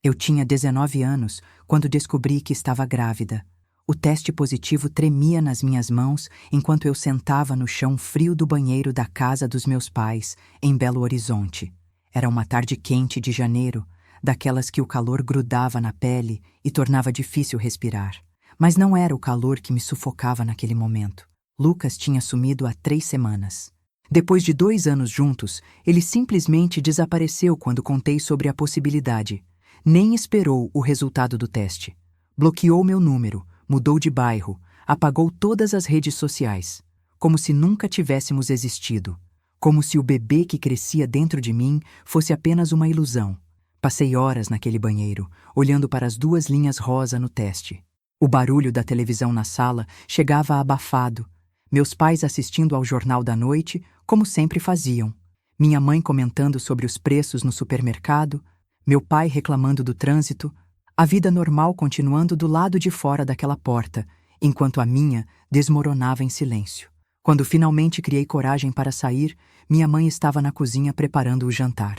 Eu tinha 19 anos quando descobri que estava grávida. O teste positivo tremia nas minhas mãos enquanto eu sentava no chão frio do banheiro da casa dos meus pais, em Belo Horizonte. Era uma tarde quente de janeiro, daquelas que o calor grudava na pele e tornava difícil respirar. Mas não era o calor que me sufocava naquele momento. Lucas tinha sumido há 3 semanas. Depois de 2 anos juntos, ele simplesmente desapareceu quando contei sobre a possibilidade. Nem esperou o resultado do teste. Bloqueou meu número, mudou de bairro, apagou todas as redes sociais. Como se nunca tivéssemos existido. Como se o bebê que crescia dentro de mim fosse apenas uma ilusão. Passei horas naquele banheiro, olhando para as 2 linhas rosa no teste. O barulho da televisão na sala chegava abafado. Meus pais assistindo ao Jornal da Noite, como sempre faziam. Minha mãe comentando sobre os preços no supermercado, meu pai reclamando do trânsito, a vida normal continuando do lado de fora daquela porta, enquanto a minha desmoronava em silêncio. Quando finalmente criei coragem para sair, minha mãe estava na cozinha preparando o jantar.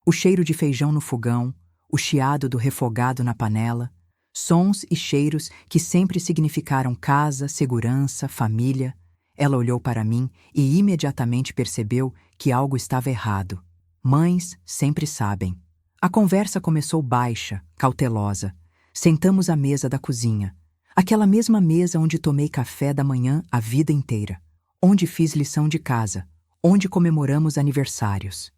O cheiro de feijão no fogão, o chiado do refogado na panela, sons e cheiros que sempre significaram casa, segurança, família. Ela olhou para mim e imediatamente percebeu que algo estava errado. Mães sempre sabem. A conversa começou baixa, cautelosa. Sentamos à mesa da cozinha. Aquela mesma mesa onde tomei café da manhã a vida inteira. Onde fiz lição de casa. Onde comemoramos aniversários.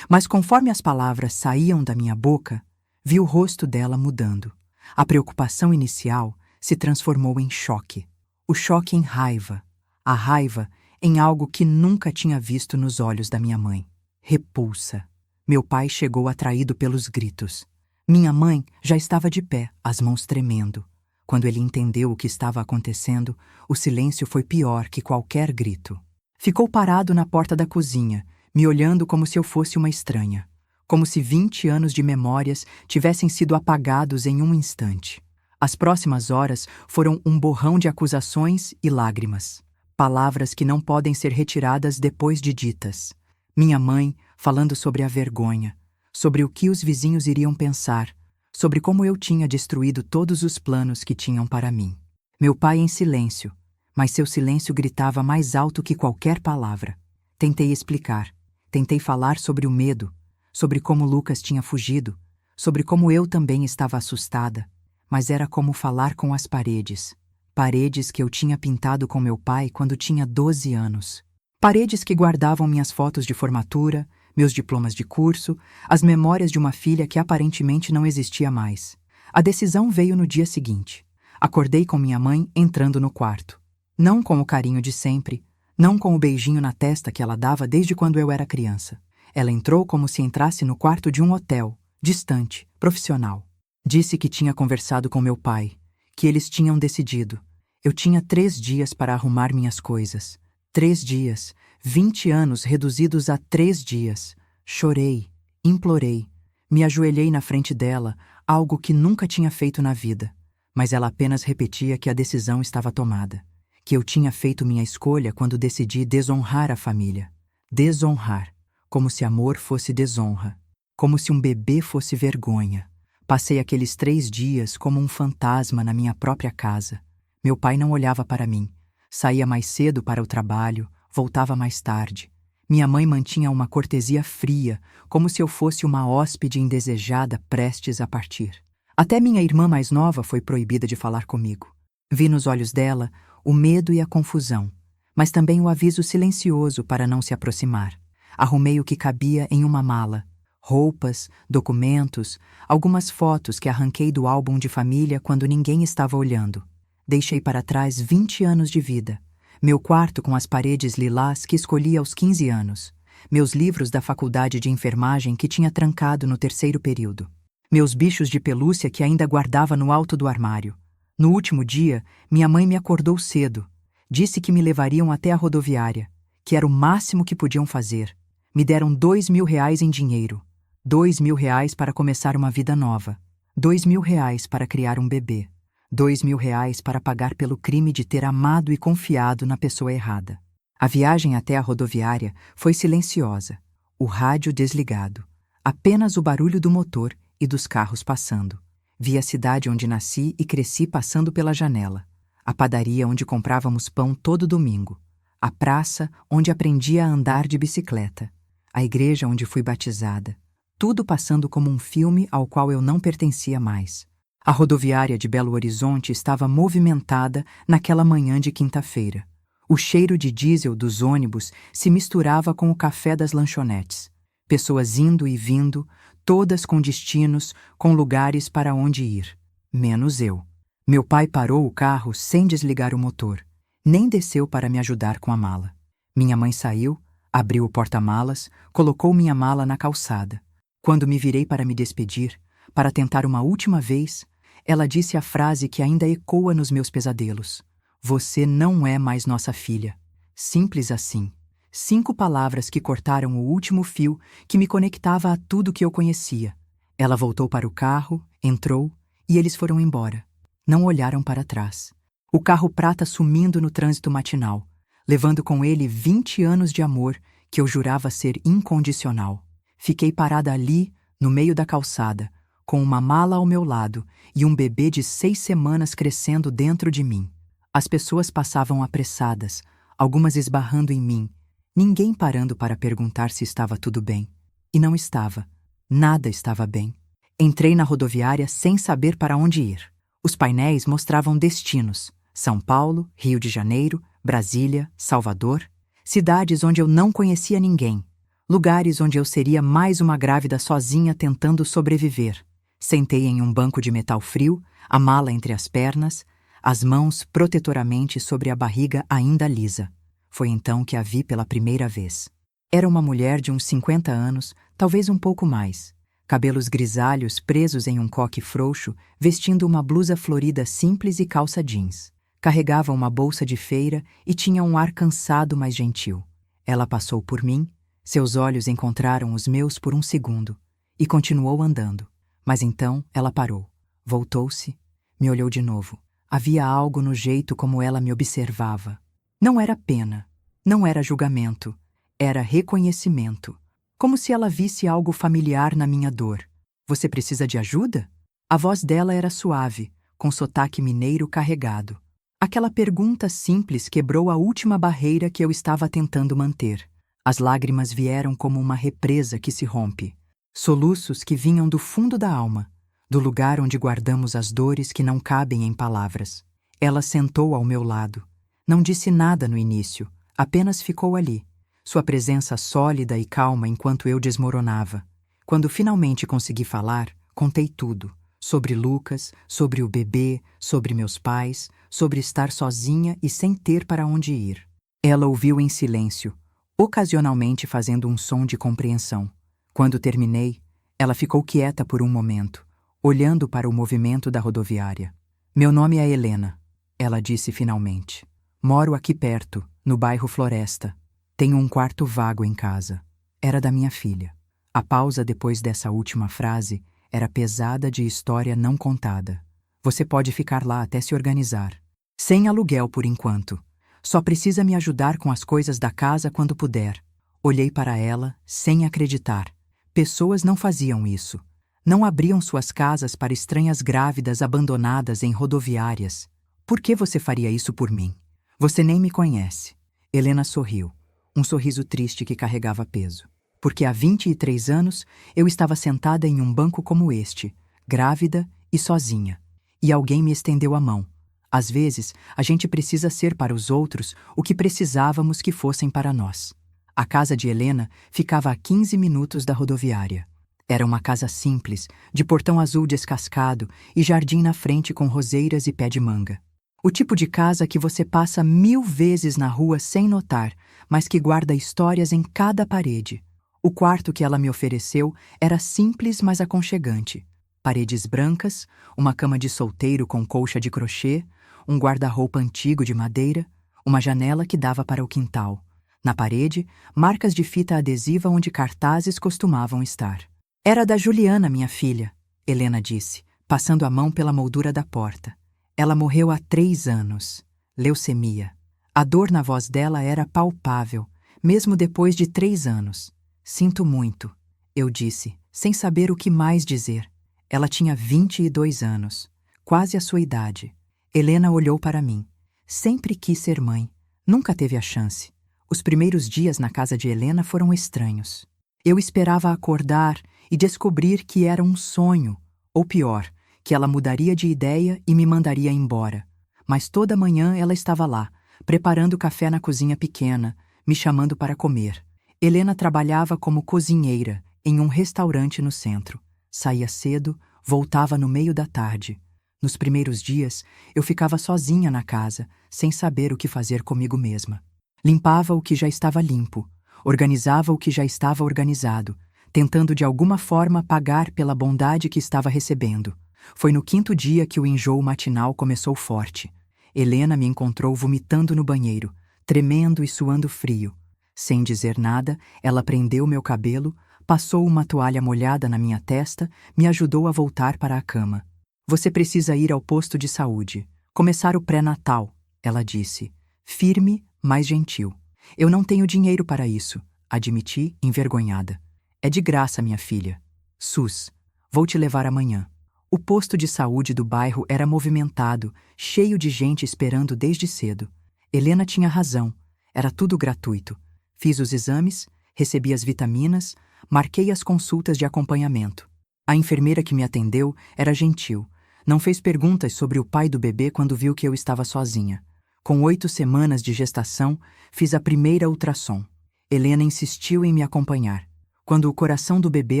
Mas conforme as palavras saíam da minha boca, vi o rosto dela mudando. A preocupação inicial se transformou em choque. O choque em raiva. A raiva em algo que nunca tinha visto nos olhos da minha mãe. Repulsa. Meu pai chegou atraído pelos gritos. Minha mãe já estava de pé, as mãos tremendo. Quando ele entendeu o que estava acontecendo, o silêncio foi pior que qualquer grito. Ficou parado na porta da cozinha, me olhando como se eu fosse uma estranha. Como se 20 anos de memórias tivessem sido apagados em um instante. As próximas horas foram um borrão de acusações e lágrimas. Palavras que não podem ser retiradas depois de ditas. Minha mãe falando sobre a vergonha, sobre o que os vizinhos iriam pensar, sobre como eu tinha destruído todos os planos que tinham para mim. Meu pai em silêncio, mas seu silêncio gritava mais alto que qualquer palavra. Tentei explicar, tentei falar sobre o medo, sobre como Lucas tinha fugido, sobre como eu também estava assustada, mas era como falar com as paredes. Paredes que eu tinha pintado com meu pai quando tinha 12 anos. Paredes que guardavam minhas fotos de formatura, meus diplomas de curso, as memórias de uma filha que aparentemente não existia mais. A decisão veio no dia seguinte. Acordei com minha mãe entrando no quarto. Não com o carinho de sempre, não com o beijinho na testa que ela dava desde quando eu era criança. Ela entrou como se entrasse no quarto de um hotel, distante, profissional. Disse que tinha conversado com meu pai, que eles tinham decidido. Eu tinha 3 dias para arrumar minhas coisas. 3 dias, 20 anos reduzidos a 3 dias. Chorei, implorei, me ajoelhei na frente dela, algo que nunca tinha feito na vida. Mas ela apenas repetia que a decisão estava tomada. Que eu tinha feito minha escolha quando decidi desonrar a família. Desonrar, como se amor fosse desonra. Como se um bebê fosse vergonha. Passei aqueles 3 dias como um fantasma na minha própria casa. Meu pai não olhava para mim. Saía mais cedo para o trabalho, voltava mais tarde. Minha mãe mantinha uma cortesia fria, como se eu fosse uma hóspede indesejada prestes a partir. Até minha irmã mais nova foi proibida de falar comigo. Vi nos olhos dela o medo e a confusão, mas também o aviso silencioso para não se aproximar. Arrumei o que cabia em uma mala. Roupas, documentos, algumas fotos que arranquei do álbum de família quando ninguém estava olhando. Deixei para trás 20 anos de vida. Meu quarto com as paredes lilás que escolhi aos 15 anos. Meus livros da faculdade de enfermagem que tinha trancado no 3º período. Meus bichos de pelúcia que ainda guardava no alto do armário. No último dia, minha mãe me acordou cedo. Disse que me levariam até a rodoviária, que era o máximo que podiam fazer. Me deram R$2.000 em dinheiro. R$2.000 para começar uma vida nova. R$2.000 para criar um bebê. R$2.000 para pagar pelo crime de ter amado e confiado na pessoa errada. A viagem até a rodoviária foi silenciosa, o rádio desligado, apenas o barulho do motor e dos carros passando. Vi a cidade onde nasci e cresci passando pela janela. A padaria onde comprávamos pão todo domingo. A praça onde aprendi a andar de bicicleta. A igreja onde fui batizada. Tudo passando como um filme ao qual eu não pertencia mais. A rodoviária de Belo Horizonte estava movimentada naquela manhã de quinta-feira. O cheiro de diesel dos ônibus se misturava com o café das lanchonetes. Pessoas indo e vindo, todas com destinos, com lugares para onde ir. Menos eu. Meu pai parou o carro sem desligar o motor. Nem desceu para me ajudar com a mala. Minha mãe saiu, abriu o porta-malas, colocou minha mala na calçada. Quando me virei para me despedir, para tentar uma última vez, ela disse a frase que ainda ecoa nos meus pesadelos. Você não é mais nossa filha. Simples assim. 5 palavras que cortaram o último fio que me conectava a tudo que eu conhecia. Ela voltou para o carro, entrou e eles foram embora. Não olharam para trás. O carro prata sumindo no trânsito matinal, levando com ele 20 anos de amor que eu jurava ser incondicional. Fiquei parada ali, no meio da calçada, com uma mala ao meu lado e um bebê de 6 semanas crescendo dentro de mim. As pessoas passavam apressadas, algumas esbarrando em mim, ninguém parando para perguntar se estava tudo bem. E não estava. Nada estava bem. Entrei na rodoviária sem saber para onde ir. Os painéis mostravam destinos: São Paulo, Rio de Janeiro, Brasília, Salvador, cidades onde eu não conhecia ninguém, lugares onde eu seria mais uma grávida sozinha tentando sobreviver. Sentei em um banco de metal frio, a mala entre as pernas, as mãos protetoramente sobre a barriga ainda lisa. Foi então que a vi pela primeira vez. Era uma mulher de uns 50 anos, talvez um pouco mais. Cabelos grisalhos presos em um coque frouxo, vestindo uma blusa florida simples e calça jeans. Carregava uma bolsa de feira e tinha um ar cansado, mas gentil. Ela passou por mim, seus olhos encontraram os meus por um segundo, e continuou andando. Mas então ela parou, voltou-se, me olhou de novo. Havia algo no jeito como ela me observava. Não era pena, não era julgamento, era reconhecimento. Como se ela visse algo familiar na minha dor. Você precisa de ajuda? A voz dela era suave, com sotaque mineiro carregado. Aquela pergunta simples quebrou a última barreira que eu estava tentando manter. As lágrimas vieram como uma represa que se rompe. Soluços que vinham do fundo da alma, do lugar onde guardamos as dores que não cabem em palavras. Ela sentou ao meu lado. Não disse nada no início, apenas ficou ali. Sua presença sólida e calma enquanto eu desmoronava. Quando finalmente consegui falar, contei tudo. Sobre Lucas, sobre o bebê, sobre meus pais, sobre estar sozinha e sem ter para onde ir. Ela ouviu em silêncio, ocasionalmente fazendo um som de compreensão. Quando terminei, ela ficou quieta por um momento, olhando para o movimento da rodoviária. Meu nome é Helena, ela disse finalmente. Moro aqui perto, no bairro Floresta. Tenho um quarto vago em casa. Era da minha filha. A pausa depois dessa última frase era pesada de história não contada. Você pode ficar lá até se organizar. Sem aluguel por enquanto. Só precisa me ajudar com as coisas da casa quando puder. Olhei para ela, sem acreditar. Pessoas não faziam isso. Não abriam suas casas para estranhas grávidas abandonadas em rodoviárias. Por que você faria isso por mim? Você nem me conhece. Helena sorriu. Um sorriso triste que carregava peso. Porque há 23 anos eu estava sentada em um banco como este, grávida e sozinha. E alguém me estendeu a mão. Às vezes, a gente precisa ser para os outros o que precisávamos que fossem para nós. A casa de Helena ficava a 15 minutos da rodoviária. Era uma casa simples, de portão azul descascado e jardim na frente com roseiras e pé de manga. O tipo de casa que você passa 1000 vezes na rua sem notar, mas que guarda histórias em cada parede. O quarto que ela me ofereceu era simples, mas aconchegante. Paredes brancas, uma cama de solteiro com colcha de crochê, um guarda-roupa antigo de madeira, uma janela que dava para o quintal. Na parede, marcas de fita adesiva onde cartazes costumavam estar. Era da Juliana, minha filha, Helena disse, passando a mão pela moldura da porta. Ela morreu há 3 anos. Leucemia. A dor na voz dela era palpável, mesmo depois de 3 anos. Sinto muito, eu disse, sem saber o que mais dizer. Ela tinha 22 anos, quase a sua idade. Helena olhou para mim. Sempre quis ser mãe. Nunca teve a chance. Os primeiros dias na casa de Helena foram estranhos. Eu esperava acordar e descobrir que era um sonho, ou pior, que ela mudaria de ideia e me mandaria embora. Mas toda manhã ela estava lá, preparando café na cozinha pequena, me chamando para comer. Helena trabalhava como cozinheira em um restaurante no centro. Saía cedo, voltava no meio da tarde. Nos primeiros dias, eu ficava sozinha na casa, sem saber o que fazer comigo mesma. Limpava o que já estava limpo, organizava o que já estava organizado, tentando de alguma forma pagar pela bondade que estava recebendo. Foi no 5º dia que o enjoo matinal começou forte. Helena me encontrou vomitando no banheiro, tremendo e suando frio. Sem dizer nada, ela prendeu meu cabelo, passou uma toalha molhada na minha testa, me ajudou a voltar para a cama. Você precisa ir ao posto de saúde. Começar o pré-natal, ela disse, firme, mas gentil. Eu não tenho dinheiro para isso, admiti, envergonhada. É de graça, minha filha. SUS. Vou te levar amanhã. O posto de saúde do bairro era movimentado, cheio de gente esperando desde cedo. Helena tinha razão. Era tudo gratuito. Fiz os exames, recebi as vitaminas, marquei as consultas de acompanhamento. A enfermeira que me atendeu era gentil. Não fez perguntas sobre o pai do bebê quando viu que eu estava sozinha. Com 8 semanas de gestação, fiz a primeira ultrassom. Helena insistiu em me acompanhar. Quando o coração do bebê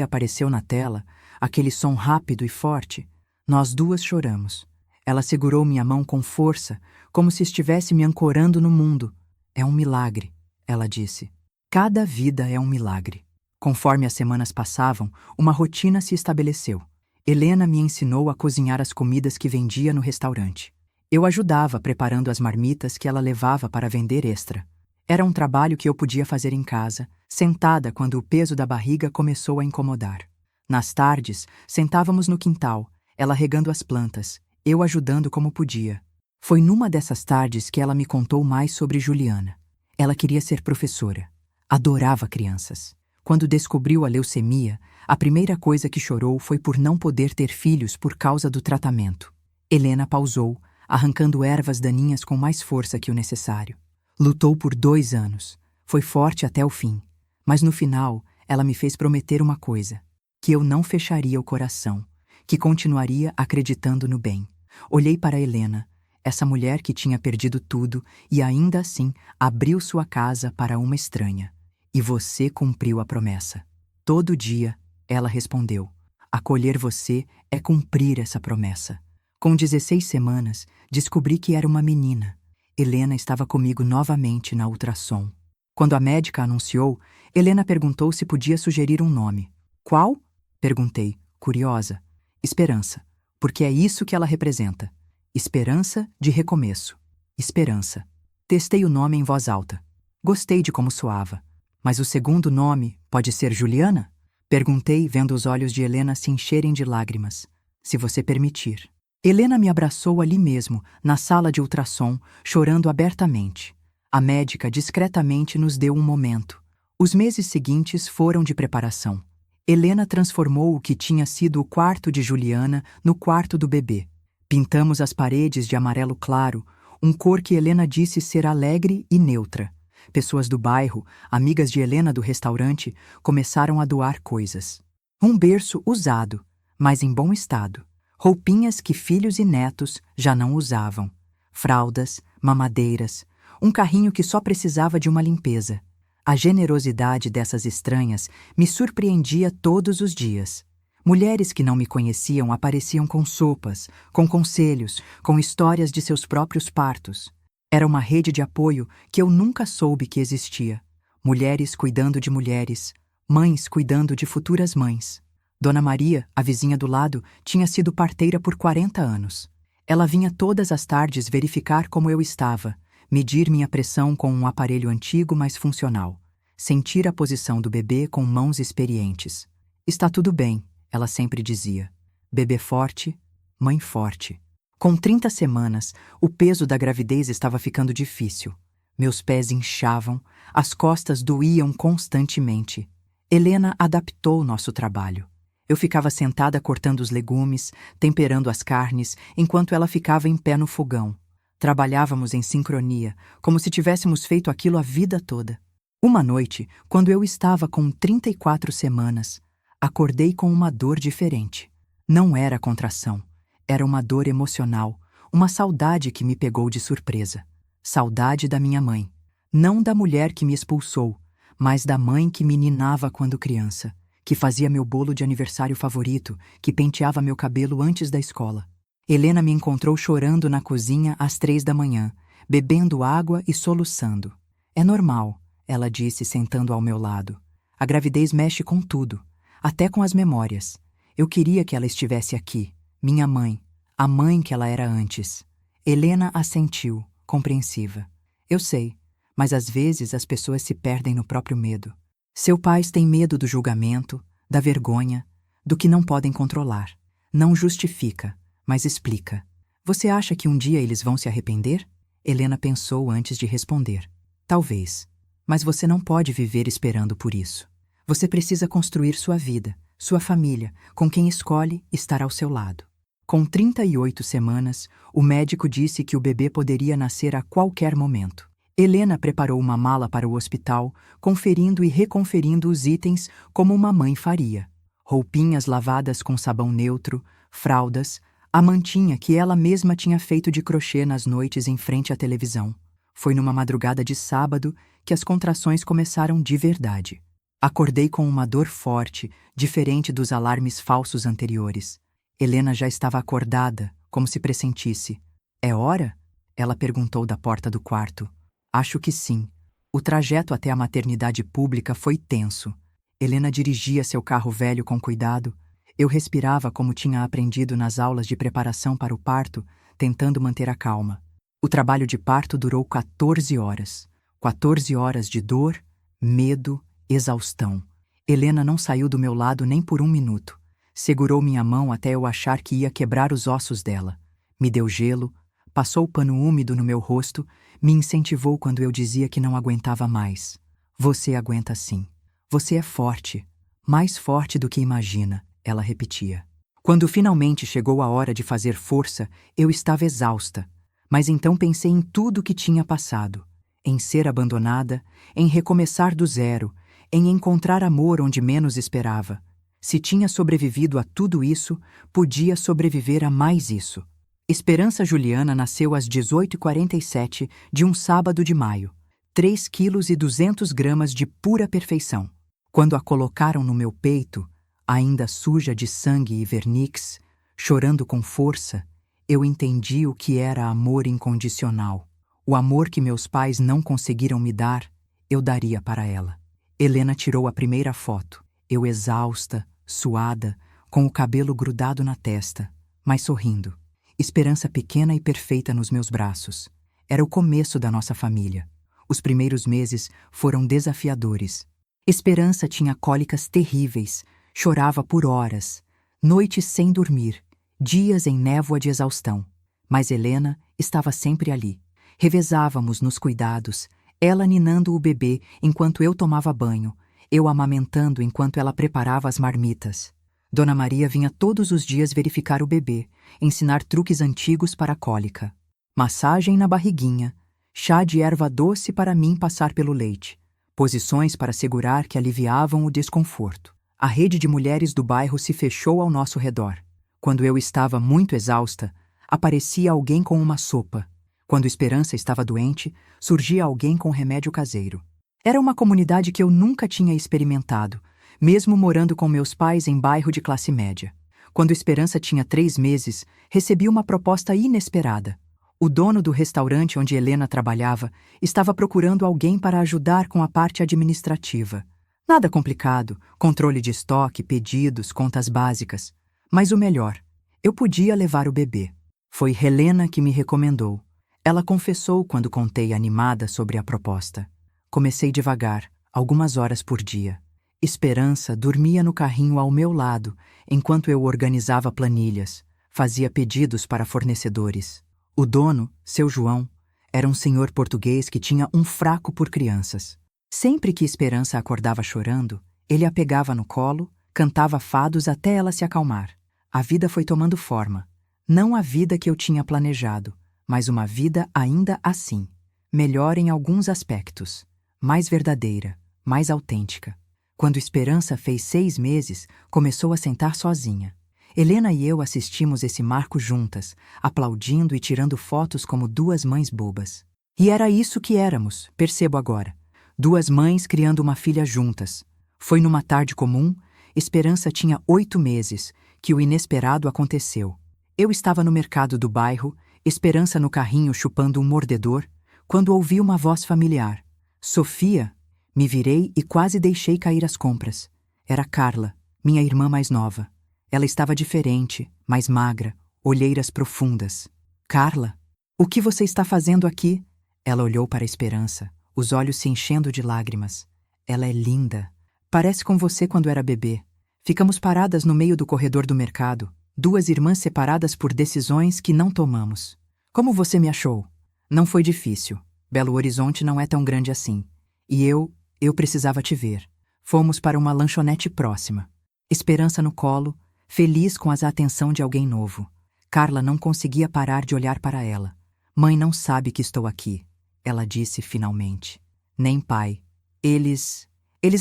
apareceu na tela, aquele som rápido e forte, nós duas choramos. Ela segurou minha mão com força, como se estivesse me ancorando no mundo. É um milagre, ela disse. Cada vida é um milagre. Conforme as semanas passavam, uma rotina se estabeleceu. Helena me ensinou a cozinhar as comidas que vendia no restaurante. Eu ajudava preparando as marmitas que ela levava para vender extra. Era um trabalho que eu podia fazer em casa, sentada quando o peso da barriga começou a incomodar. Nas tardes, sentávamos no quintal, ela regando as plantas, eu ajudando como podia. Foi numa dessas tardes que ela me contou mais sobre Juliana. Ela queria ser professora. Adorava crianças. Quando descobriu a leucemia, a primeira coisa que chorou foi por não poder ter filhos por causa do tratamento. Helena pausou, arrancando ervas daninhas com mais força que o necessário. Lutou por 2 anos. Foi forte até o fim. Mas no final, ela me fez prometer uma coisa: que eu não fecharia o coração, que continuaria acreditando no bem. Olhei para Helena, essa mulher que tinha perdido tudo e ainda assim abriu sua casa para uma estranha. E você cumpriu a promessa. Todo dia, ela respondeu. Acolher você é cumprir essa promessa. Com 16 semanas, descobri que era uma menina. Helena estava comigo novamente na ultrassom. Quando a médica anunciou, Helena perguntou se podia sugerir um nome. Qual? Perguntei, curiosa. Esperança, porque é isso que ela representa. Esperança de recomeço. Esperança. Testei o nome em voz alta. Gostei de como soava. Mas o segundo nome pode ser Juliana? Perguntei, vendo os olhos de Helena se encherem de lágrimas. Se você permitir. Helena me abraçou ali mesmo, na sala de ultrassom, chorando abertamente. A médica discretamente nos deu um momento. Os meses seguintes foram de preparação. Helena transformou o que tinha sido o quarto de Juliana no quarto do bebê. Pintamos as paredes de amarelo claro, um cor que Helena disse ser alegre e neutra. Pessoas do bairro, amigas de Helena do restaurante, começaram a doar coisas. Um berço usado, mas em bom estado. Roupinhas que filhos e netos já não usavam. Fraldas, mamadeiras, um carrinho que só precisava de uma limpeza. A generosidade dessas estranhas me surpreendia todos os dias. Mulheres que não me conheciam apareciam com sopas, com conselhos, com histórias de seus próprios partos. Era uma rede de apoio que eu nunca soube que existia. Mulheres cuidando de mulheres, mães cuidando de futuras mães. Dona Maria, a vizinha do lado, tinha sido parteira por 40 anos. Ela vinha todas as tardes verificar como eu estava, medir minha pressão com um aparelho antigo mas funcional, sentir a posição do bebê com mãos experientes. Está tudo bem, ela sempre dizia. Bebê forte, mãe forte. Com 30 semanas, o peso da gravidez estava ficando difícil. Meus pés inchavam, as costas doíam constantemente. Helena adaptou nosso trabalho. Eu ficava sentada cortando os legumes, temperando as carnes, enquanto ela ficava em pé no fogão. Trabalhávamos em sincronia, como se tivéssemos feito aquilo a vida toda. Uma noite, quando eu estava com 34 semanas, acordei com uma dor diferente. Não era contração, era uma dor emocional, uma saudade que me pegou de surpresa. Saudade da minha mãe. Não da mulher que me expulsou, mas da mãe que me ninava quando criança, que fazia meu bolo de aniversário favorito, que penteava meu cabelo antes da escola. Helena me encontrou chorando na cozinha às 3 da manhã, bebendo água e soluçando. É normal, ela disse sentando ao meu lado. A gravidez mexe com tudo, até com as memórias. Eu queria que ela estivesse aqui, minha mãe, a mãe que ela era antes. Helena assentiu, compreensiva. Eu sei, mas às vezes as pessoas se perdem no próprio medo. Seus pais têm medo do julgamento, da vergonha, do que não podem controlar. Não justifica, mas explica. Você acha que um dia eles vão se arrepender? Helena pensou antes de responder. Talvez. Mas você não pode viver esperando por isso. Você precisa construir sua vida, sua família, com quem escolhe estar ao seu lado. Com 38 semanas, o médico disse que o bebê poderia nascer a qualquer momento. Helena preparou uma mala para o hospital, conferindo e reconferindo os itens como uma mãe faria. Roupinhas lavadas com sabão neutro, fraldas, a mantinha que ela mesma tinha feito de crochê nas noites em frente à televisão. Foi numa madrugada de sábado que as contrações começaram de verdade. Acordei com uma dor forte, diferente dos alarmes falsos anteriores. Helena já estava acordada, como se pressentisse. É hora? Ela perguntou da porta do quarto. Acho que sim. O trajeto até a maternidade pública foi tenso. Helena dirigia seu carro velho com cuidado. Eu respirava como tinha aprendido nas aulas de preparação para o parto, tentando manter a calma. O trabalho de parto durou 14 horas. 14 horas de dor, medo, exaustão. Helena não saiu do meu lado nem por um minuto. Segurou minha mão até eu achar que ia quebrar os ossos dela. Me deu gelo, passou o pano úmido no meu rosto, me incentivou quando eu dizia que não aguentava mais. Você aguenta sim. Você é forte. Mais forte do que imagina, ela repetia. Quando finalmente chegou a hora de fazer força, eu estava exausta. Mas então pensei em tudo o que tinha passado. Em ser abandonada, em recomeçar do zero, em encontrar amor onde menos esperava. Se tinha sobrevivido a tudo isso, podia sobreviver a mais isso. Esperança Juliana nasceu às 18h47 de um sábado de maio. 3,2 kg de pura perfeição. Quando a colocaram no meu peito, ainda suja de sangue e vernix, chorando com força, eu entendi o que era amor incondicional. O amor que meus pais não conseguiram me dar, eu daria para ela. Helena tirou a primeira foto. Eu exausta, suada, com o cabelo grudado na testa, mas sorrindo. Esperança pequena e perfeita nos meus braços. Era o começo da nossa família. Os primeiros meses foram desafiadores. Esperança tinha cólicas terríveis, chorava por horas, noites sem dormir, dias em névoa de exaustão. Mas Helena estava sempre ali. Revezávamos nos cuidados, ela ninando o bebê enquanto eu tomava banho, eu amamentando enquanto ela preparava as marmitas. Dona Maria vinha todos os dias verificar o bebê, ensinar truques antigos para a cólica. Massagem na barriguinha, chá de erva doce para mim passar pelo leite, posições para segurar que aliviavam o desconforto. A rede de mulheres do bairro se fechou ao nosso redor. Quando eu estava muito exausta, aparecia alguém com uma sopa. Quando Esperança estava doente, surgia alguém com remédio caseiro. Era uma comunidade que eu nunca tinha experimentado, mesmo morando com meus pais em bairro de classe média. Quando Esperança tinha 3 meses, recebi uma proposta inesperada. O dono do restaurante onde Helena trabalhava estava procurando alguém para ajudar com a parte administrativa. Nada complicado, controle de estoque, pedidos, contas básicas. Mas o melhor, eu podia levar o bebê. Foi Helena que me recomendou. Ela confessou quando contei animada sobre a proposta. Comecei devagar, algumas horas por dia. Esperança dormia no carrinho ao meu lado, enquanto eu organizava planilhas, fazia pedidos para fornecedores. O dono, seu João, era um senhor português que tinha um fraco por crianças. Sempre que Esperança acordava chorando, ele a pegava no colo, Cantava fados até ela se acalmar. A vida foi tomando forma. Não a vida que eu tinha planejado, mas uma vida ainda assim. Melhor em alguns aspectos. Mais verdadeira, mais autêntica. Quando Esperança fez 6 meses, começou a sentar sozinha. Helena e eu assistimos esse marco juntas, aplaudindo e tirando fotos como duas mães bobas. E era isso que éramos, percebo agora. Duas mães criando uma filha juntas. Foi numa tarde comum, Esperança tinha 8 meses, que o inesperado aconteceu. Eu estava no mercado do bairro, Esperança no carrinho chupando um mordedor, quando ouvi uma voz familiar. Sofia? Me virei e quase deixei cair as compras. Era Carla, minha irmã mais nova. Ela estava diferente, mais magra, olheiras profundas. Carla, o que você está fazendo aqui? Ela olhou para a Esperança, os olhos se enchendo de lágrimas. Ela é linda. Parece com você quando era bebê. Ficamos paradas no meio do corredor do mercado, duas irmãs separadas por decisões que não tomamos. Como você me achou? Não foi difícil. Belo Horizonte não é tão grande assim. E eu precisava te ver. Fomos para uma lanchonete próxima. Esperança no colo, feliz com a atenção de alguém novo. Carla não conseguia parar de olhar para ela. Mãe não sabe que estou aqui, ela disse finalmente. Nem pai. Eles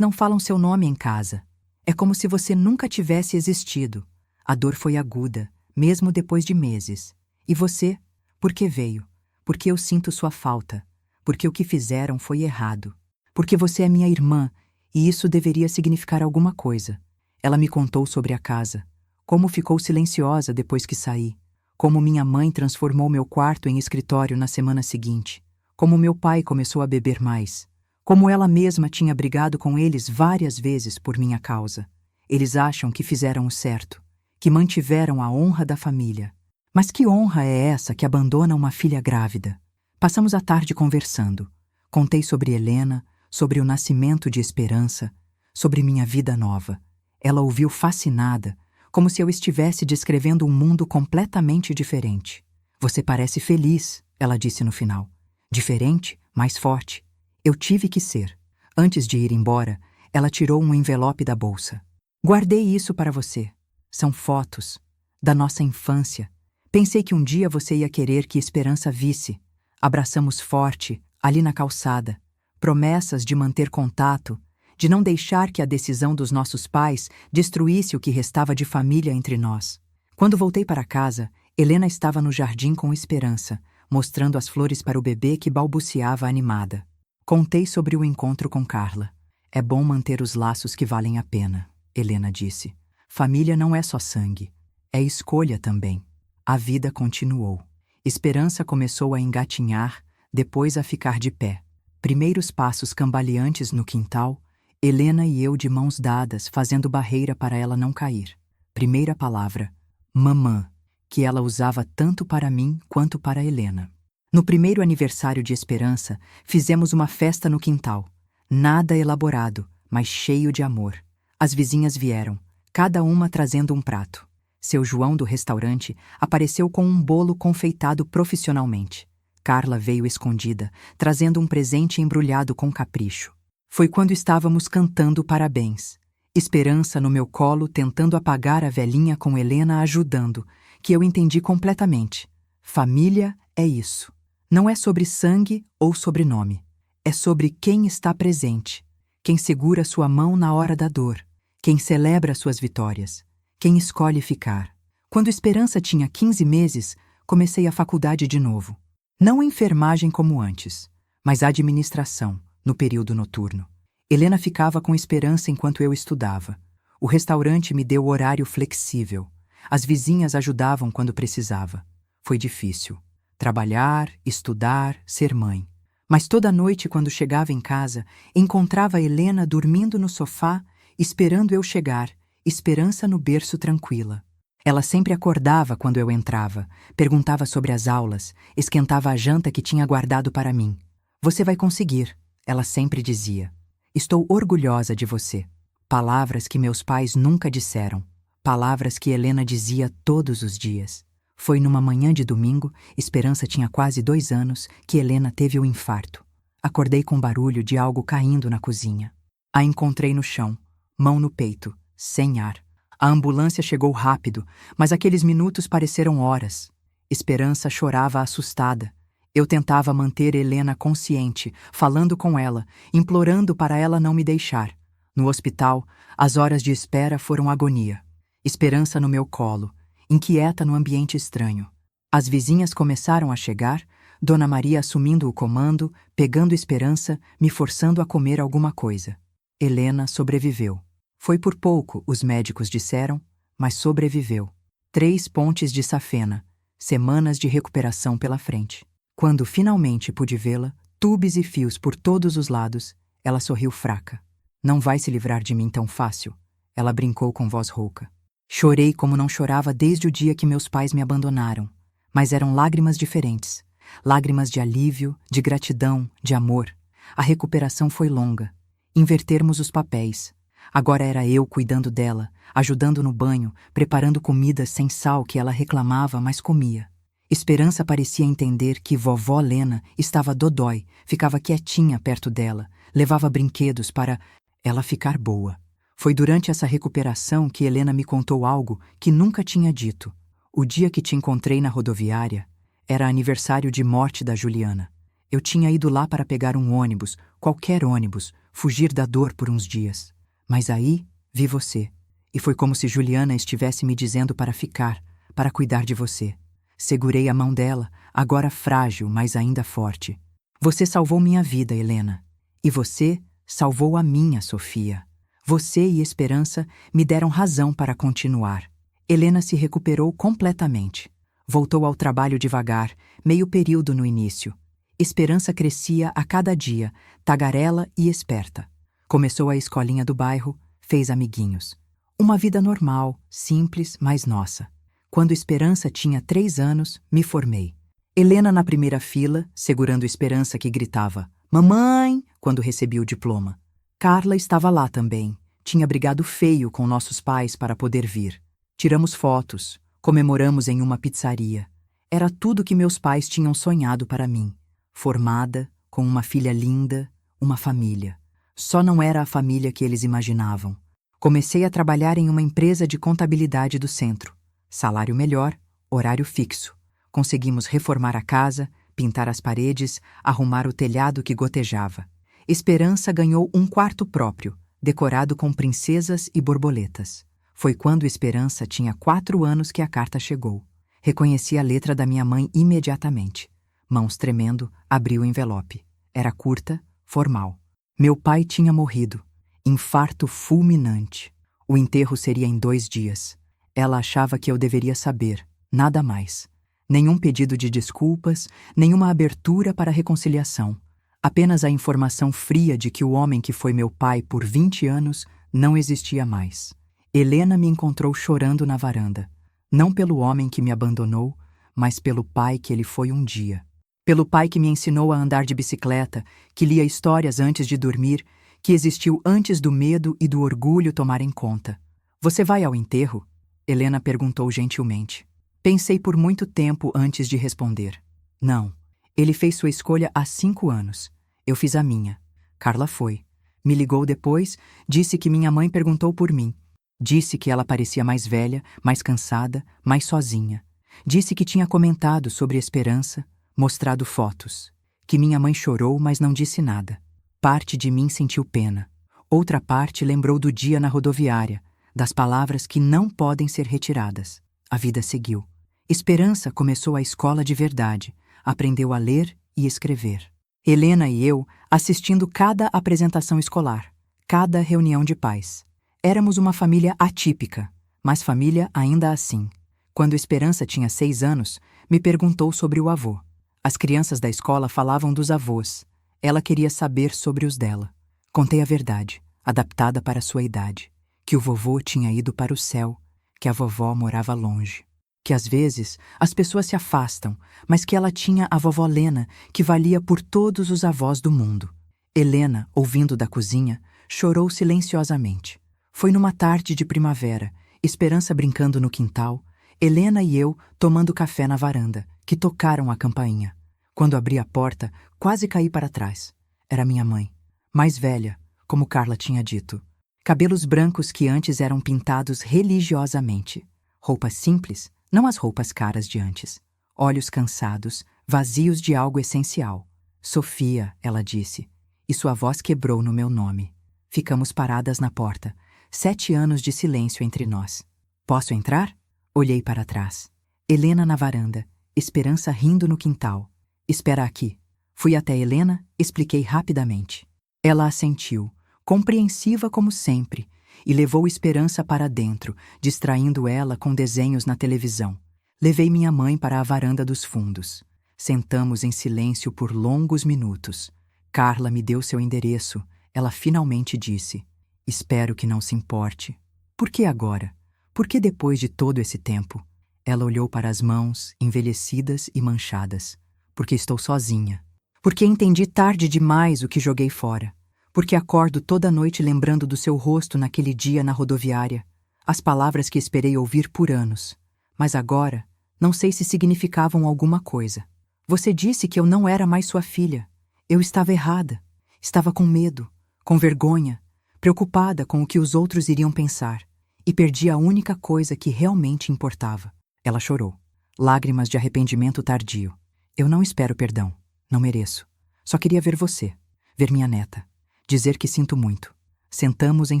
não falam seu nome em casa. É como se você nunca tivesse existido. A dor foi aguda, mesmo depois de meses. E você? Por que veio? Porque eu sinto sua falta. Porque o que fizeram foi errado. Porque você é minha irmã, e isso deveria significar alguma coisa. Ela me contou sobre a casa. Como ficou silenciosa depois que saí. Como minha mãe transformou meu quarto em escritório na semana seguinte. Como meu pai começou a beber mais. Como ela mesma tinha brigado com eles várias vezes por minha causa. Eles acham que fizeram o certo, que mantiveram a honra da família. Mas que honra é essa que abandona uma filha grávida? Passamos a tarde conversando. Contei sobre Helena, sobre o nascimento de Esperança, sobre minha vida nova. Ela ouviu fascinada, como se eu estivesse descrevendo um mundo completamente diferente. Você parece feliz, ela disse no final. Diferente, mais forte. Eu tive que ser. Antes de ir embora, ela tirou um envelope da bolsa. Guardei isso para você. São fotos da nossa infância. Pensei que um dia você ia querer que Esperança visse. Abraçamos forte, ali na calçada. Promessas de manter contato, de não deixar que a decisão dos nossos pais destruísse o que restava de família entre nós. Quando voltei para casa, Helena estava no jardim com Esperança, mostrando as flores para o bebê que balbuciava animada. Contei sobre o encontro com Carla. É bom manter os laços que valem a pena, Helena disse. Família não é só sangue, é escolha também. A vida continuou. Esperança começou a engatinhar, depois a ficar de pé. Primeiros passos cambaleantes no quintal, Helena e eu de mãos dadas, fazendo barreira para ela não cair. Primeira palavra, mamã, que ela usava tanto para mim quanto para Helena. No primeiro aniversário de Esperança, fizemos uma festa no quintal. Nada elaborado, mas cheio de amor. As vizinhas vieram, cada uma trazendo um prato. Seu João do restaurante apareceu com um bolo confeitado profissionalmente. Carla veio escondida, trazendo um presente embrulhado com capricho. Foi quando estávamos cantando parabéns. Esperança no meu colo tentando apagar a velhinha com Helena ajudando, que eu entendi completamente. Família é isso. Não é sobre sangue ou sobrenome. É sobre quem está presente, quem segura sua mão na hora da dor, quem celebra suas vitórias, quem escolhe ficar. Quando Esperança tinha 15 meses, comecei a faculdade de novo. Não enfermagem como antes, mas administração, no período noturno. Helena ficava com Esperança enquanto eu estudava. O restaurante me deu horário flexível. As vizinhas ajudavam quando precisava. Foi difícil. Trabalhar, estudar, ser mãe. Mas toda noite, quando chegava em casa, encontrava Helena dormindo no sofá, esperando eu chegar, Esperança no berço tranquila. Ela sempre acordava quando eu entrava, perguntava sobre as aulas, esquentava a janta que tinha guardado para mim. Você vai conseguir, ela sempre dizia. Estou orgulhosa de você. Palavras que meus pais nunca disseram. Palavras que Helena dizia todos os dias. Foi numa manhã de domingo, Esperança tinha quase 2 anos, que Helena teve o infarto. Acordei com barulho de algo caindo na cozinha. A encontrei no chão, mão no peito, sem ar. A ambulância chegou rápido, mas aqueles minutos pareceram horas. Esperança chorava assustada. Eu tentava manter Helena consciente, falando com ela, implorando para ela não me deixar. No hospital, as horas de espera foram agonia. Esperança no meu colo, inquieta no ambiente estranho. As vizinhas começaram a chegar, Dona Maria assumindo o comando, pegando Esperança, me forçando a comer alguma coisa. Helena sobreviveu. Foi por pouco, os médicos disseram, mas sobreviveu. 3 pontes de safena, semanas de recuperação pela frente. Quando finalmente pude vê-la, tubos e fios por todos os lados, ela sorriu fraca. Não vai se livrar de mim tão fácil, ela brincou com voz rouca. Chorei como não chorava desde o dia que meus pais me abandonaram, mas eram lágrimas diferentes. Lágrimas de alívio, de gratidão, de amor. A recuperação foi longa. Invertermos os papéis. Agora era eu cuidando dela, ajudando no banho, preparando comida sem sal que ela reclamava, mas comia. Esperança parecia entender que vovó Lena estava dodói, ficava quietinha perto dela, levava brinquedos para ela ficar boa. Foi durante essa recuperação que Helena me contou algo que nunca tinha dito. O dia que te encontrei na rodoviária era aniversário de morte da Juliana. Eu tinha ido lá para pegar um ônibus, qualquer ônibus, fugir da dor por uns dias. Mas aí vi você, e foi como se Juliana estivesse me dizendo para ficar, para cuidar de você. Segurei a mão dela, agora frágil, mas ainda forte. Você salvou minha vida, Helena. E você salvou a minha, Sofia. Você e Esperança me deram razão para continuar. Helena se recuperou completamente. Voltou ao trabalho devagar, meio período no início. Esperança crescia a cada dia, tagarela e esperta. Começou a escolinha do bairro, fez amiguinhos. Uma vida normal, simples, mas nossa. Quando Esperança tinha 3 anos, me formei. Helena na primeira fila, segurando Esperança que gritava "Mamãe!" quando recebi o diploma. Carla estava lá também. Tinha brigado feio com nossos pais para poder vir. Tiramos fotos, comemoramos em uma pizzaria. Era tudo que meus pais tinham sonhado para mim. Formada, com uma filha linda, uma família. Só não era a família que eles imaginavam. Comecei a trabalhar em uma empresa de contabilidade do centro. Salário melhor, horário fixo. Conseguimos reformar a casa, pintar as paredes, arrumar o telhado que gotejava. Esperança ganhou um quarto próprio, decorado com princesas e borboletas. Foi quando Esperança tinha 4 anos que a carta chegou. Reconheci a letra da minha mãe imediatamente. Mãos tremendo, abri o envelope. Era curta, formal. Meu pai tinha morrido. Infarto fulminante. O enterro seria em 2 dias. Ela achava que eu deveria saber, nada mais. Nenhum pedido de desculpas, nenhuma abertura para reconciliação. Apenas a informação fria de que o homem que foi meu pai por 20 anos não existia mais. Helena me encontrou chorando na varanda. Não pelo homem que me abandonou, mas pelo pai que ele foi um dia. Pelo pai que me ensinou a andar de bicicleta, que lia histórias antes de dormir, que existiu antes do medo e do orgulho tomarem conta. Você vai ao enterro? Helena perguntou gentilmente. Pensei por muito tempo antes de responder. Não. Ele fez sua escolha há 5 anos. Eu fiz a minha. Carla foi. Me ligou depois, disse que minha mãe perguntou por mim. Disse que ela parecia mais velha, mais cansada, mais sozinha. Disse que tinha comentado sobre Esperança, mostrado fotos. Que minha mãe chorou, mas não disse nada. Parte de mim sentiu pena. Outra parte lembrou do dia na rodoviária, das palavras que não podem ser retiradas. A vida seguiu. Esperança começou a escola de verdade, aprendeu a ler e escrever. Helena e eu assistindo cada apresentação escolar, cada reunião de pais. Éramos uma família atípica, mas família ainda assim. Quando Esperança tinha 6 anos, me perguntou sobre o avô. As crianças da escola falavam dos avós. Ela queria saber sobre os dela. Contei a verdade, adaptada para sua idade. Que o vovô tinha ido para o céu, que a vovó morava longe. Que às vezes as pessoas se afastam, mas que ela tinha a vovó Lena, que valia por todos os avós do mundo. Helena, ouvindo da cozinha, chorou silenciosamente. Foi numa tarde de primavera, Esperança brincando no quintal, Helena e eu tomando café na varanda, que tocaram a campainha. Quando abri a porta, quase caí para trás. Era minha mãe, mais velha, como Carla tinha dito. Cabelos brancos que antes eram pintados religiosamente. Roupas simples, não as roupas caras de antes. Olhos cansados, vazios de algo essencial. Sofia, ela disse, e sua voz quebrou no meu nome. Ficamos paradas na porta. 7 anos de silêncio entre nós. Posso entrar? Olhei para trás. Helena na varanda, Esperança rindo no quintal. Espera aqui. Fui até Helena, expliquei rapidamente. Ela assentiu, compreensiva como sempre, e levou Esperança para dentro, distraindo ela com desenhos na televisão. Levei minha mãe para a varanda dos fundos. Sentamos em silêncio por longos minutos. Carla me deu seu endereço. Ela finalmente disse: Espero que não se importe. Por que agora? Por que depois de todo esse tempo? Ela olhou para as mãos, envelhecidas e manchadas. Porque estou sozinha. Porque entendi tarde demais o que joguei fora. Porque acordo toda noite lembrando do seu rosto naquele dia na rodoviária. As palavras que esperei ouvir por anos. Mas agora, não sei se significavam alguma coisa. Você disse que eu não era mais sua filha. Eu estava errada. Estava com medo, com vergonha, preocupada com o que os outros iriam pensar. E perdi a única coisa que realmente importava. Ela chorou. Lágrimas de arrependimento tardio. Eu não espero perdão. Não mereço. Só queria ver você. Ver minha neta. Dizer que sinto muito. Sentamos em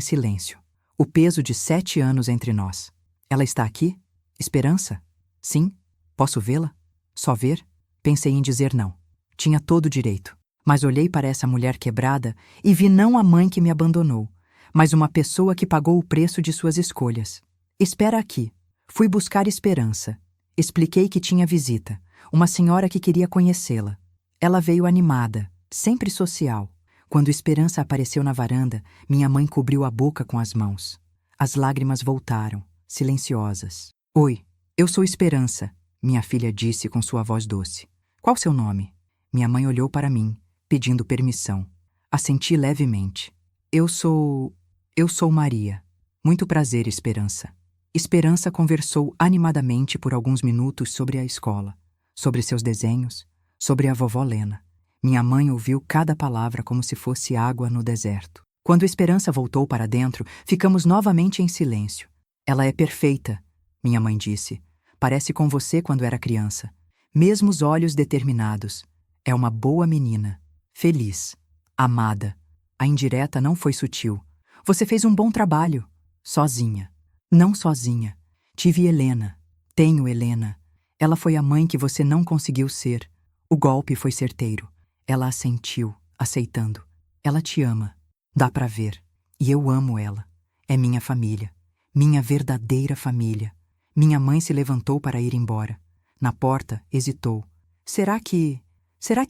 silêncio. O peso de 7 anos entre nós. Ela está aqui? Esperança? Sim? Posso vê-la? Só ver? Pensei em dizer não. Tinha todo o direito. Mas olhei para essa mulher quebrada e vi não a mãe que me abandonou, mas uma pessoa que pagou o preço de suas escolhas. Espera aqui. Fui buscar Esperança. Expliquei que tinha visita, uma senhora que queria conhecê-la. Ela veio animada, sempre social. Quando Esperança apareceu na varanda, minha mãe cobriu a boca com as mãos. As lágrimas voltaram, silenciosas. Oi, eu sou Esperança, minha filha disse com sua voz doce. Qual seu nome? Minha mãe olhou para mim, pedindo permissão. Assenti levemente. Eu sou Maria. Muito prazer, Esperança. Esperança conversou animadamente por alguns minutos sobre a escola, sobre seus desenhos, sobre a vovó Lena. Minha mãe ouviu cada palavra como se fosse água no deserto. Quando Esperança voltou para dentro, ficamos novamente em silêncio. Ela é perfeita, minha mãe disse. Parece com você quando era criança. Mesmo os olhos determinados. É uma boa menina. Feliz. Amada. A indireta não foi sutil. Você fez um bom trabalho. Sozinha. Não sozinha. Tive Helena. Tenho Helena. Ela foi a mãe que você não conseguiu ser. O golpe foi certeiro. Ela assentiu, aceitando. Ela te ama. Dá pra ver. E eu amo ela. É minha família. Minha verdadeira família. Minha mãe se levantou para ir embora. Na porta, hesitou. Será que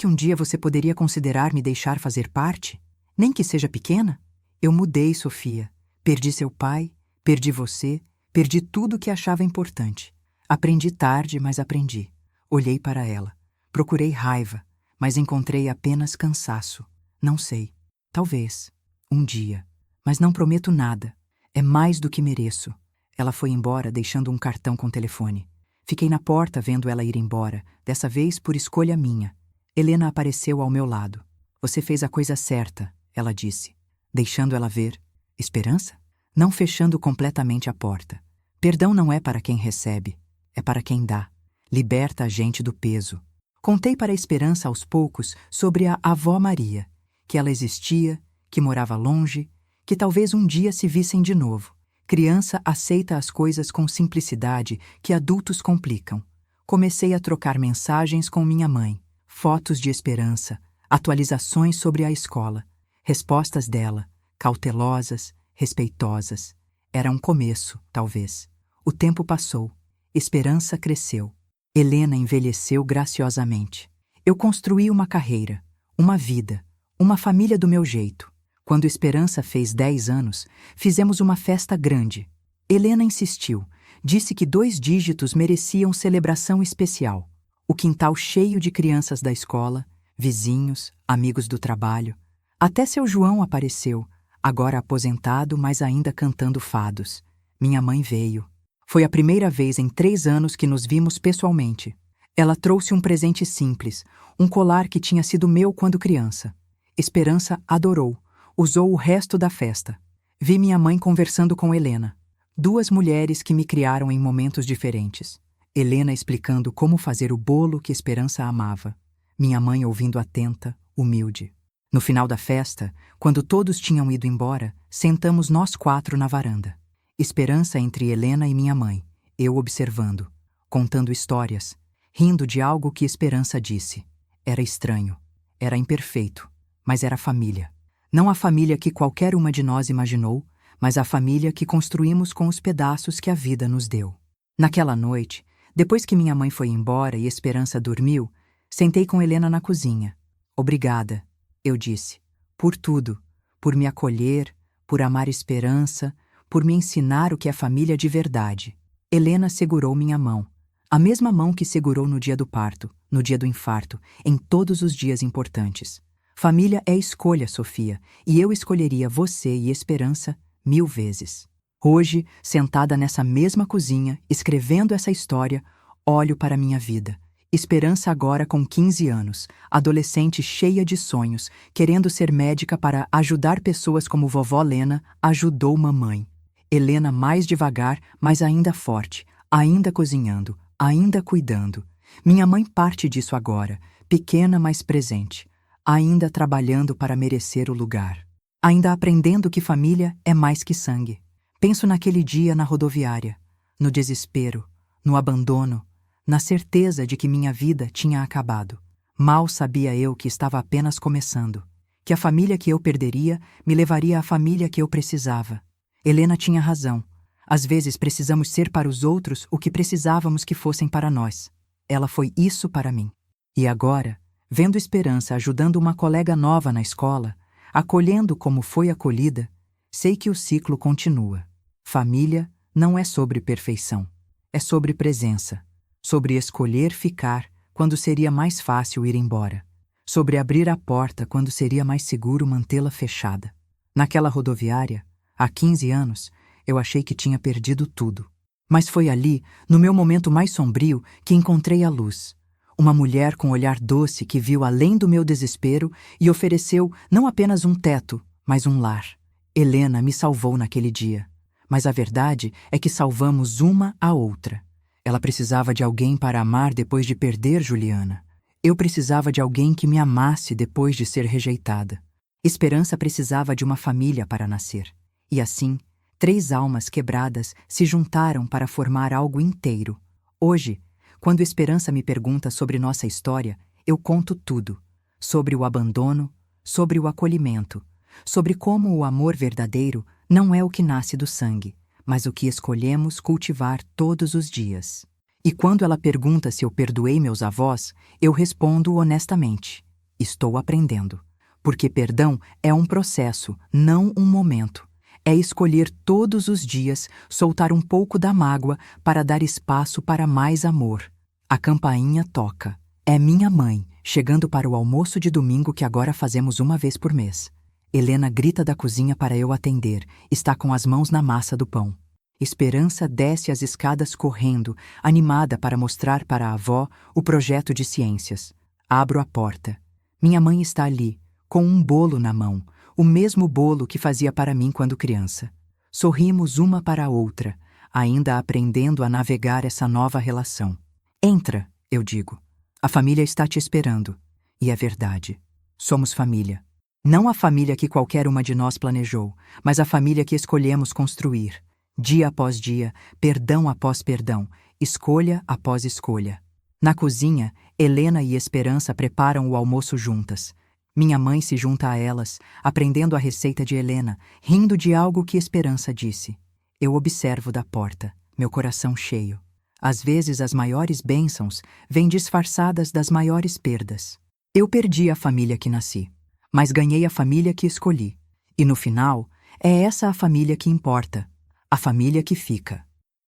um dia você poderia considerar me deixar fazer parte? Nem que seja pequena? Eu mudei, Sofia. Perdi seu pai, perdi você, perdi tudo o que achava importante. Aprendi tarde, mas aprendi. Olhei para ela. Procurei raiva, mas encontrei apenas cansaço. Não sei. Talvez. Um dia. Mas não prometo nada. É mais do que mereço. Ela foi embora, deixando um cartão com telefone. Fiquei na porta vendo ela ir embora, dessa vez por escolha minha. Helena apareceu ao meu lado. Você fez a coisa certa, ela disse. Deixando ela ver. Esperança? Não fechando completamente a porta. Perdão não é para quem recebe, é para quem dá. Liberta a gente do peso. Contei para a Esperança aos poucos sobre a avó Maria, que ela existia, que morava longe, que talvez um dia se vissem de novo. Criança aceita as coisas com simplicidade que adultos complicam. Comecei a trocar mensagens com minha mãe, fotos de Esperança, atualizações sobre a escola, respostas dela, cautelosas, respeitosas. Era um começo, talvez. O tempo passou. Esperança cresceu. Helena envelheceu graciosamente. Eu construí uma carreira, uma vida, uma família do meu jeito. Quando Esperança fez 10 anos, fizemos uma festa grande. Helena insistiu, disse que 2 dígitos mereciam celebração especial. O quintal cheio de crianças da escola, vizinhos, amigos do trabalho. Até seu João apareceu, agora aposentado, mas ainda cantando fados. Minha mãe veio. Foi a primeira vez em 3 anos que nos vimos pessoalmente. Ela trouxe um presente simples, um colar que tinha sido meu quando criança. Esperança adorou. Usou o resto da festa. Vi minha mãe conversando com Helena. Duas mulheres que me criaram em momentos diferentes. Helena explicando como fazer o bolo que Esperança amava. Minha mãe ouvindo atenta, humilde. No final da festa, quando todos tinham ido embora, sentamos nós quatro na varanda. Esperança entre Helena e minha mãe, eu observando, contando histórias, rindo de algo que Esperança disse. Era estranho, era imperfeito, mas era família. Não a família que qualquer uma de nós imaginou, mas a família que construímos com os pedaços que a vida nos deu. Naquela noite, depois que minha mãe foi embora e Esperança dormiu, sentei com Helena na cozinha. Obrigada, eu disse, por tudo, por me acolher, por amar Esperança, por me ensinar o que é família de verdade. Helena segurou minha mão, a mesma mão que segurou no dia do parto, no dia do infarto, em todos os dias importantes. Família é escolha, Sofia, e eu escolheria você e Esperança 1000 vezes. Hoje, sentada nessa mesma cozinha, escrevendo essa história, olho para minha vida. Esperança agora com 15 anos, adolescente cheia de sonhos, querendo ser médica para ajudar pessoas como vovó Lena, ajudou mamãe. Helena mais devagar, mas ainda forte, ainda cozinhando, ainda cuidando. Minha mãe parte disso agora, pequena mas presente, ainda trabalhando para merecer o lugar. Ainda aprendendo que família é mais que sangue. Penso naquele dia na rodoviária, no desespero, no abandono, na certeza de que minha vida tinha acabado. Mal sabia eu que estava apenas começando, que a família que eu perderia me levaria à família que eu precisava. Helena tinha razão. Às vezes precisamos ser para os outros o que precisávamos que fossem para nós. Ela foi isso para mim. E agora, vendo Esperança ajudando uma colega nova na escola, acolhendo como foi acolhida, sei que o ciclo continua. Família não é sobre perfeição, é sobre presença, sobre escolher ficar quando seria mais fácil ir embora, sobre abrir a porta quando seria mais seguro mantê-la fechada. Naquela rodoviária, há 15 anos, eu achei que tinha perdido tudo. Mas foi ali, no meu momento mais sombrio, que encontrei a luz. Uma mulher com olhar doce que viu além do meu desespero e ofereceu não apenas um teto, mas um lar. Helena me salvou naquele dia. Mas a verdade é que salvamos uma a outra. Ela precisava de alguém para amar depois de perder Juliana. Eu precisava de alguém que me amasse depois de ser rejeitada. Esperança precisava de uma família para nascer. E assim, 3 almas quebradas se juntaram para formar algo inteiro. Hoje, quando Esperança me pergunta sobre nossa história, eu conto tudo. Sobre o abandono, sobre o acolhimento, sobre como o amor verdadeiro não é o que nasce do sangue, mas o que escolhemos cultivar todos os dias. E quando ela pergunta se eu perdoei meus avós, eu respondo honestamente: estou aprendendo. Porque perdão é um processo, não um momento. É escolher todos os dias soltar um pouco da mágoa para dar espaço para mais amor. A campainha toca. É minha mãe, chegando para o almoço de domingo que agora fazemos uma vez por mês. Helena grita da cozinha para eu atender, está com as mãos na massa do pão. Esperança desce as escadas correndo, animada para mostrar para a avó o projeto de ciências. Abro a porta. Minha mãe está ali, com um bolo na mão, o mesmo bolo que fazia para mim quando criança. Sorrimos uma para a outra, ainda aprendendo a navegar essa nova relação. Entra, eu digo. A família está te esperando. E é verdade. Somos família. Não a família que qualquer uma de nós planejou, mas a família que escolhemos construir. Dia após dia, perdão após perdão, escolha após escolha. Na cozinha, Helena e Esperança preparam o almoço juntas. Minha mãe se junta a elas, aprendendo a receita de Helena, rindo de algo que Esperança disse. Eu observo da porta, meu coração cheio. Às vezes as maiores bênçãos vêm disfarçadas das maiores perdas. Eu perdi a família que nasci, mas ganhei a família que escolhi. E no final, é essa a família que importa, a família que fica.